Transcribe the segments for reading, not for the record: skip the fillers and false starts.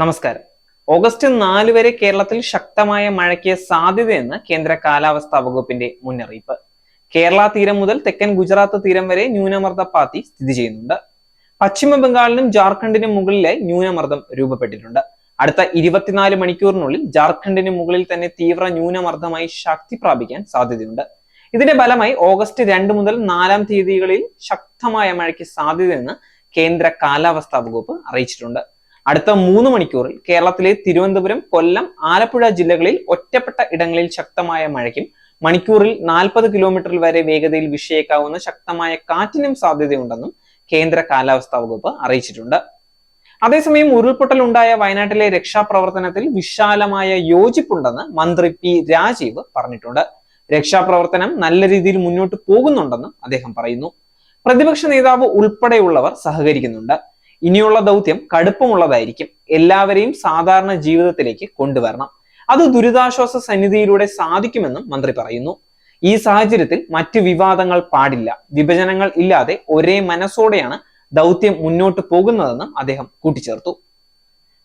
നമസ്കാരം. ഓഗസ്റ്റ് 4 വരെ കേരളത്തിൽ ശക്തമായ മഴയ്ക്ക് സാധ്യതയെന്ന് കേന്ദ്ര കാലാവസ്ഥാ വകുപ്പിന്റെ മുന്നറിയിപ്പ്. കേരള തീരം മുതൽ തെക്കൻ ഗുജറാത്ത് തീരം വരെ ന്യൂനമർദ്ദ പാത്തി സ്ഥിതി ചെയ്യുന്നുണ്ട്. പശ്ചിമ ബംഗാളിനും ജാർഖണ്ഡിനും മുകളിലായി ന്യൂനമർദ്ദം രൂപപ്പെട്ടിട്ടുണ്ട്. അടുത്ത 24 മണിക്കൂറിനുള്ളിൽ ജാർഖണ്ഡിന് മുകളിൽ തന്നെ തീവ്ര ന്യൂനമർദ്ദമായി ശക്തി പ്രാപിക്കാൻ സാധ്യതയുണ്ട്. ഇതിന്റെ ഫലമായി ഓഗസ്റ്റ് 2 മുതൽ 4 തീയതികളിൽ ശക്തമായ മഴയ്ക്ക് സാധ്യതയെന്ന് കേന്ദ്ര കാലാവസ്ഥാ വകുപ്പ് അറിയിച്ചിട്ടുണ്ട്. അടുത്ത 3 മണിക്കൂറിൽ കേരളത്തിലെ തിരുവനന്തപുരം, കൊല്ലം, ആലപ്പുഴ ജില്ലകളിൽ ഒറ്റപ്പെട്ട ഇടങ്ങളിൽ ശക്തമായ മഴയ്ക്കും മണിക്കൂറിൽ 40 കിലോമീറ്റർ വരെ വേഗതയിൽ വീശിയേക്കാവുന്ന ശക്തമായ കാറ്റിനും സാധ്യതയുണ്ടെന്നും കേന്ദ്ര കാലാവസ്ഥാ വകുപ്പ് അറിയിച്ചിട്ടുണ്ട്. അതേസമയം ഉരുൾപൊട്ടൽ ഉണ്ടായ വയനാട്ടിലെ രക്ഷാപ്രവർത്തനത്തിൽ വിശാലമായ യോജിപ്പുണ്ടെന്ന് മന്ത്രി പി രാജീവ് പറഞ്ഞിട്ടുണ്ട്. രക്ഷാപ്രവർത്തനം നല്ല രീതിയിൽ മുന്നോട്ട് പോകുന്നുണ്ടെന്നും അദ്ദേഹം പറയുന്നു. പ്രതിപക്ഷ നേതാവ് ഉൾപ്പെടെയുള്ളവർ സഹകരിക്കുന്നുണ്ട്. ഇനിയുള്ള ദൗത്യം കടുപ്പമുള്ളതായിരിക്കും. എല്ലാവരെയും സാധാരണ ജീവിതത്തിലേക്ക് കൊണ്ടുവരണം. അത് ദുരിതാശ്വാസ സന്നിധിയിലൂടെ സാധിക്കുമെന്നും മന്ത്രി പറയുന്നു. ഈ സാഹചര്യത്തിൽ മറ്റു വിവാദങ്ങൾ പാടില്ല. വിഭജനങ്ങൾ ഇല്ലാതെ ഒരേ മനസ്സോടെയാണ് ദൗത്യം മുന്നോട്ട് പോകുന്നതെന്നും അദ്ദേഹം കൂട്ടിച്ചേർത്തു.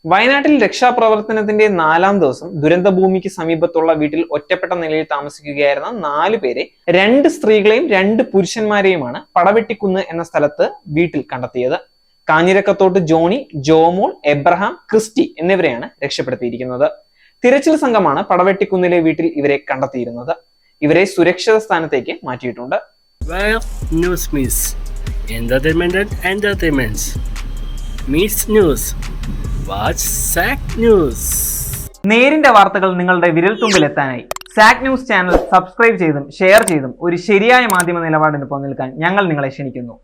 വയനാട്ടിൽ രക്ഷാപ്രവർത്തനത്തിന്റെ 4ാം ദിവസം ദുരന്തഭൂമിക്ക് സമീപത്തുള്ള വീട്ടിൽ ഒറ്റപ്പെട്ട നിലയിൽ താമസിക്കുകയായിരുന്ന 4 പേരെ 2 സ്ത്രീകളെയും 2 പുരുഷന്മാരെയുമാണ് പടവെട്ടിക്കുന്ന് എന്ന സ്ഥലത്ത് വീട്ടിൽ കണ്ടെത്തിയത്. കാഞ്ഞിരക്കത്തോട്ട് ജോണി, ജോമോൾ, എബ്രഹാം, ക്രിസ്റ്റി എന്നിവരെയാണ് രക്ഷപ്പെടുത്തിയിരിക്കുന്നത്. തിരച്ചിൽ സംഘമാണ് പടവെട്ടിക്കുന്നിലെ വീട്ടിൽ ഇവരെ കണ്ടെത്തിയിരുന്നത്. ഇവരെ സുരക്ഷിത സ്ഥാനത്തേക്ക് മാറ്റിയിട്ടുണ്ട്. നേരിന്റെ വാർത്തകൾ നിങ്ങളുടെ വിരൽത്തുമ്പിൽ എത്താനായി സാക് ന്യൂസ് ചാനൽ സബ്സ്ക്രൈബ് ചെയ്തും ഷെയർ ചെയ്തും ഒരു ശരിയായ മാധ്യമ നിലപാടിന് പോകാൻ ഞങ്ങൾ നിങ്ങളെ ക്ഷണിക്കുന്നു.